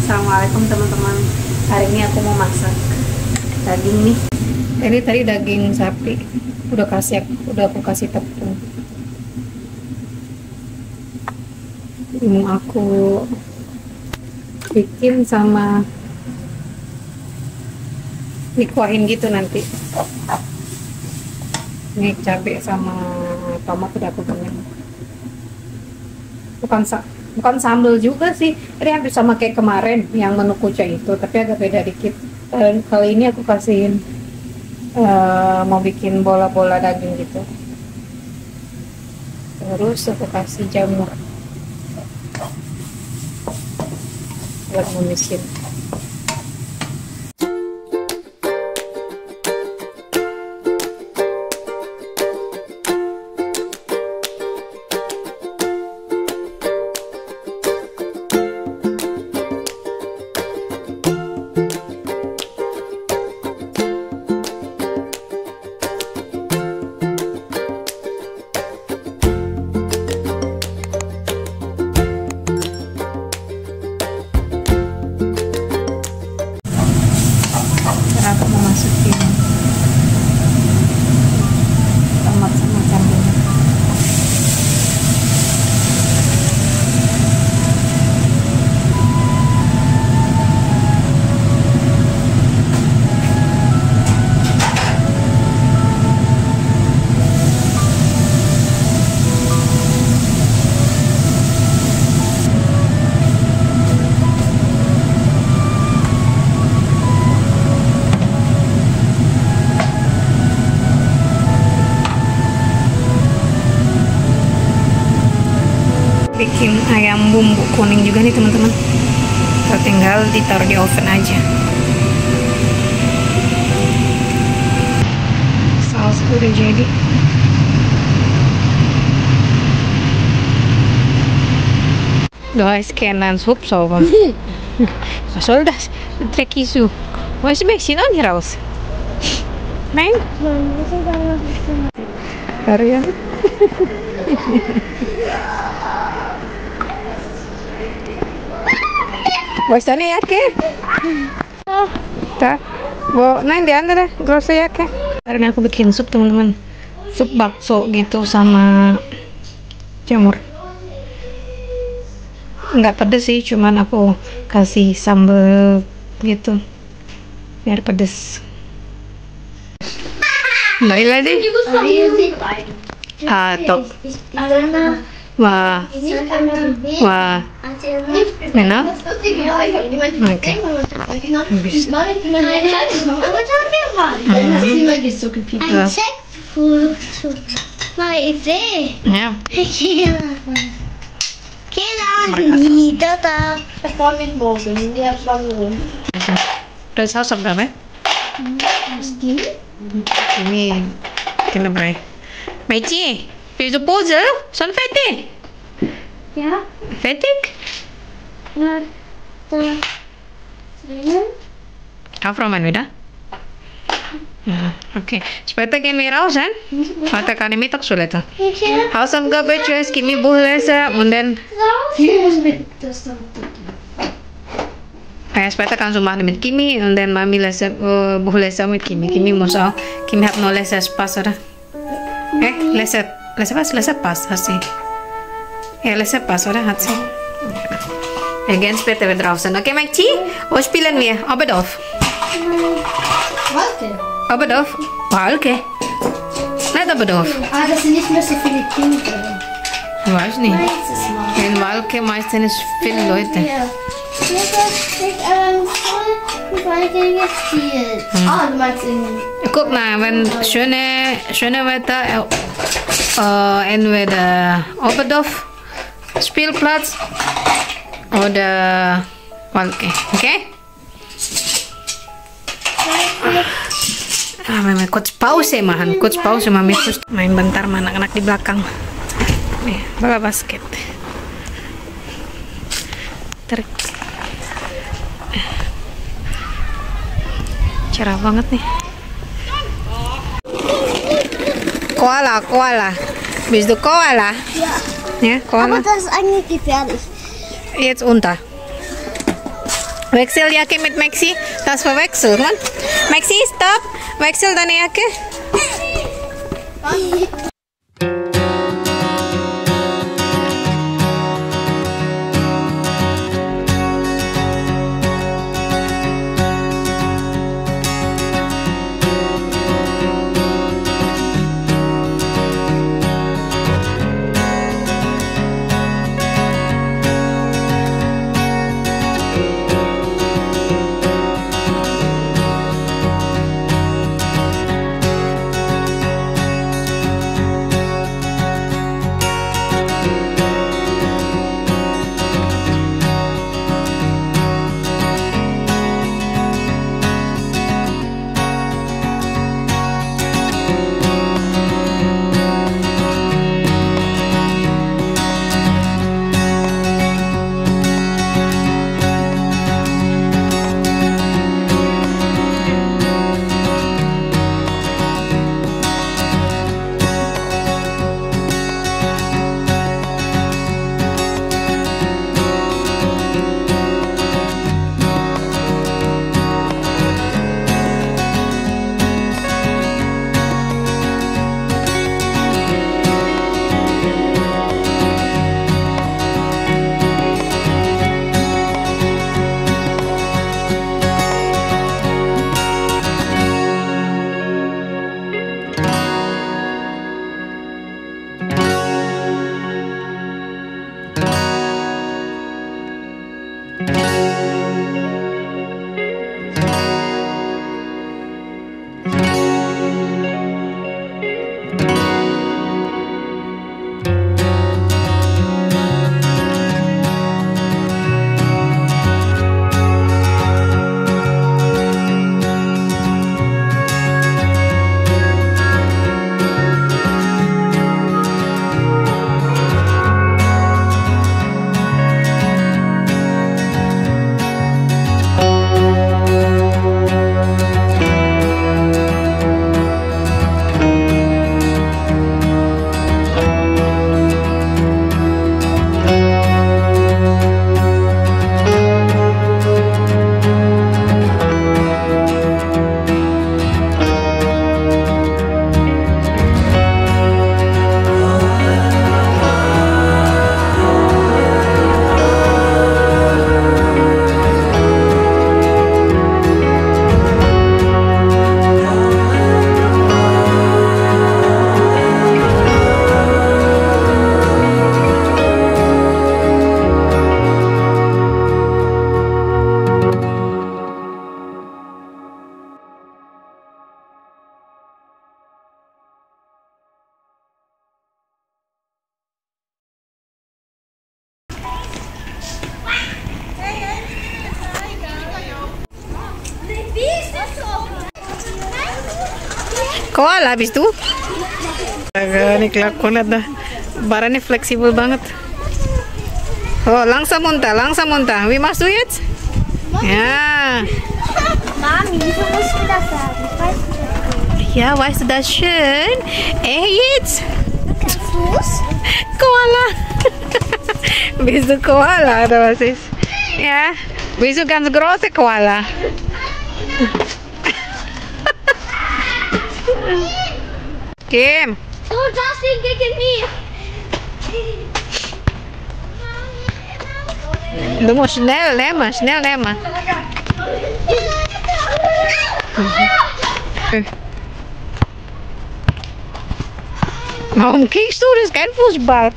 Assalamualaikum teman-teman. Hari ini aku mau masak daging nih. Ini tadi daging sapi udah aku kasih tepung. Ini mau aku bikin sama dikuahin gitu nanti. Ini cabai sama tomat udah aku goreng. Bukan sambal juga sih, ini hampir sama kayak kemarin yang menu kuca itu, tapi agak beda dikit. Kali ini aku kasihin mau bikin bola-bola daging gitu. Terus aku kasih jamur buat numisin. Aku mau masukin tomat sama cabai. Bikin ayam bumbu kuning juga nih teman-teman. Tinggal ditaruh di oven aja. Saus udah jadi. Då skenan soppsova. Vad såg det? Träckisu. Vad är det med sidan här oss? Nej. Här igen. Voisi ne jääkää? Tää. Näin di antara grosso jääkää. Hari ini aku bikin sup teman-teman. Sup bakso gitu sama jamur. Nggak pedes sih, cuman aku kasih sambal gitu biar pedes. Laila deh. Top. Wah. Mana? Oke. Ja. Udah saus apa ya? Ini kita beri. Meici, wil je pauze? Zijn vettig? Ja. Vettig? Naar de trainer. Afroman wieder? Ja, oké. Später gehen wir raus, hein? Heute kann ich Mittagstoilette. Hausaufgabe, tschüss, gib mir Buch lesen und dann... Ja, später kannst du machen mit Kimi und dann Mami Buch lesen mit Kimi. Kimi muss auch. Kimi hat noch Lesespass, oder? Lese was? Lesepass hat sie. Ja, Lesepass, oder? Hat sie. Wir gehen später wieder draußen. Okay, Mekci? Wo spielen wir? Oberdorf. Walke. Oberdorf? Walke? Nicht Oberdorf. Das sind nicht mehr so viele Kinder. Ich weiß nicht. Nächstes Mal. In Walke meistens viele Leute. Ja. Walke gespielt. Du meinst in... Guck mal, wenn schöne Wetter, entweder Oberdorf Spielplatz oder Walke, okay? Mami kurz Pause machen, Mami terus main bentar sama anak-anak di belakang. Nih, bola basket. Cerah banget nih. Koala. Bist du Koala? Ja. Ja, Koala. Aber das ist eigentlich gefährlich. Jetzt unter. Växel jäke mit Maxi. Das war Wechsel, man. Maxi, stop. Växel deine Jacke. Koala habis tuh. Ini kelakuan dah. Barangnya fleksibel banget. Oh, langsam muntah. Wie machst du jetzt? Ja. Mami, wieso musst du das sagen? Ich weiß nicht. Ja, weißt du das schön? Jetzt? Fuß? Koala. Bist du Koala oder was ist? Ja. Bist du ganz große Koala? Kim. Du darfst ihn gegen mich. Du musst schnell nehmen. Warum kriegst du das? Kein Fußball.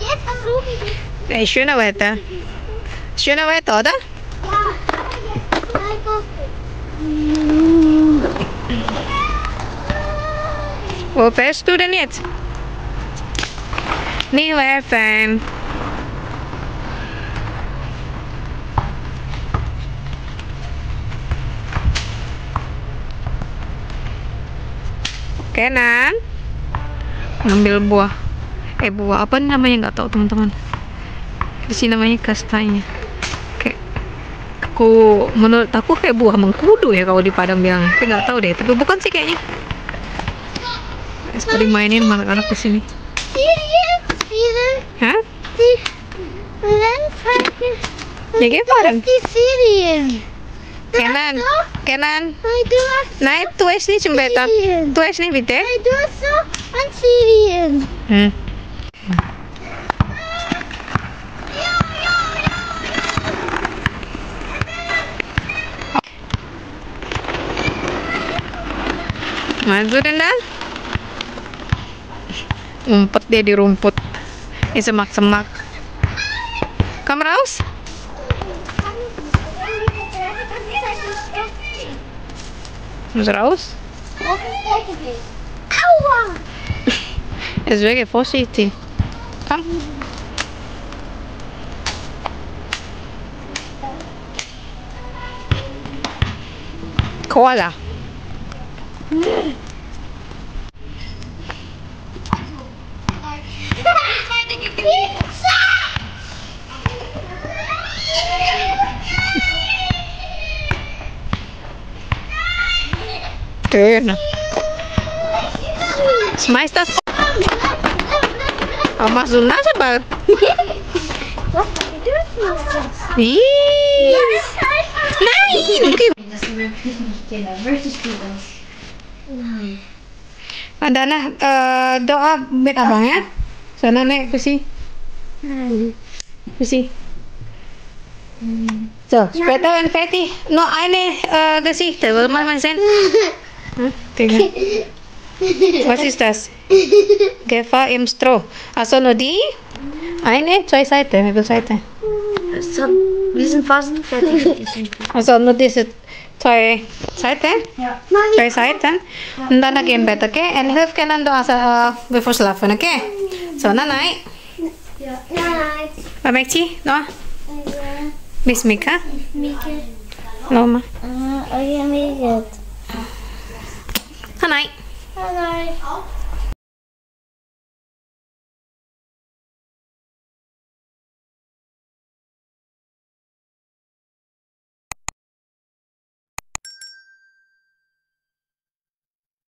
Jetzt versuche ich. Hey, schöner Wetter, oder? Wo fährst du denn jetzt? Nicht werfen. Kenan ngambil buah. Buah apa namanya nggak tahu teman-teman. Di sini namanya kastanya. Kayak menurut aku kayak buah mengkudu ya kalau di Padang bilang. Tapi nggak tahu deh. Tapi bukan sih kayaknya. Suka dimainin anak-anak di sini. Hah? Und dann fragen Ja, geh bareng. die Serien. Kenan. Kenan. Nein, du hast Nee, doe eens niet zo'n beta. Doe eens niet bitte. nein, du hast so an Serien. Masuk dan. Ngumpet dia di rumput. Di semak-semak. Kom raus. Muss raus. Aua! Is weg, voorzichtig. Kom. Koala. Pizza! Schön. Schmeiß das. Oh, machst du Nase bald? Was? Du machst das. Ih. Nein! Okay. Das sind wirklich nicht Kinder. Möchtest du das? Nein. Adana doa bet abang ya. Sana naik ke sini. Nein. Ke sini. So, später wenn fertig noch eine Geschichte. Was machen wir denn? Was ist das? Gefahr im Stroh. Also nur die? Eine, zwei Seiten. Wie viele Seiten? So, wir sind fast fertig mit diesem Buch. Also nur diese zwei Seiten? Ja. Zwei Seiten. Und dann gehen wir, okay? Und hilf kalian doa bevor schlafen, okay? So, naik. Ja. Nein. Pak Mekci, doa. Ja. Bismika. Mika. Loma. Oh ja, Mika.